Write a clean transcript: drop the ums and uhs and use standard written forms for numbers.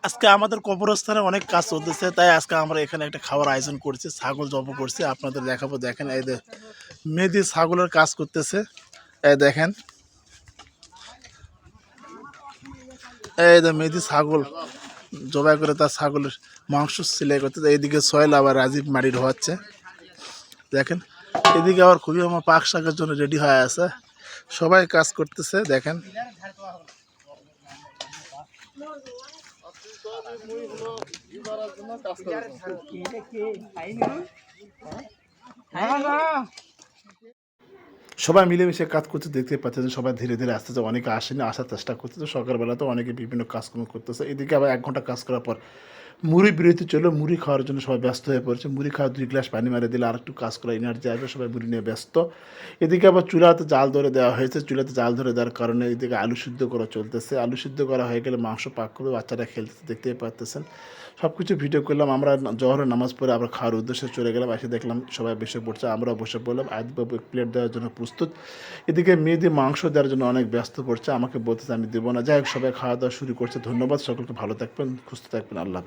আজকে আমাদের কবরস্থানে অনেক কাজ চলতেছে, তাই আজকে আমরা এখানে একটা খাওয়ার আয়োজন করছি, ছাগল জবাই করছি। আপনাদের দেখাবো, দেখেন এই মেয়েদি ছাগলের কাজ করতেছে। এই দেখেন, এই মেয়েদি ছাগল জবাই করে তার ছাগলের মাংস সিলাই করতেছে। এইদিকে সোহেল আবার রাজীব মাড়ি ঢোয়াচ্ছে, দেখেন। এদিকে আবার খুবই আমার পাক শাকের জন্য রেডি হয়ে আছে, সবাই কাজ করতেছে, দেখেন। সবাই মিলেমিশে কাজ করতে দেখতে পাচ্ছেন, সবাই ধীরে ধীরে আসতেছে, অনেকে আসেনি, আসার চেষ্টা করতেছে। সকালবেলাতে অনেকে বিভিন্ন কাজকর্ম করতেছে। এদিকে আবার 1 ঘন্টা কাজ করার পর মুড়ি বিরতি চললো, মুড়ি খাওয়ার জন্য সবাই ব্যস্ত হয়ে পড়েছে। মুড়ি খাওয়া 2 গ্লাস পানি মারে দিলে আর একটু কাজ করা এনার্জি আসবে, সবাই মুড়ি নিয়ে ব্যস্ত। এদিকে আবার চুলাতে জাল ধরে দেওয়া হয়েছে, চুলাতে জাল ধরে দেওয়ার কারণে এদিকে আলু সিদ্ধ করা চলতেছে। আলু সিদ্ধ করা হয়ে গেলে মাংস পাক করবে, বাচ্চারা খেলতে দেখতেই পারতেছেন। সব কিছু ভিডিও করলাম। আমরা জহরের নামাজ পড়ে আবার খাওয়ার উদ্দেশ্যে চলে গেলাম, এসে দেখলাম সবাই বসে পড়ছে, আমরাও বসে পড়লাম। আদিবাবু প্লেট দেওয়ার জন্য প্রস্তুত। এদিকে মেয়েদের মাংস দেওয়ার জন্য অনেক ব্যস্ত পড়ছে, আমাকে বলতেছে আমি দেবো না। যাই হোক, সবাই খাওয়া দাওয়া শুরু করছে। ধন্যবাদ সকলকে, ভালো থাকবেন, সুস্থ থাকবেন, আল্লাহ হাফেজ।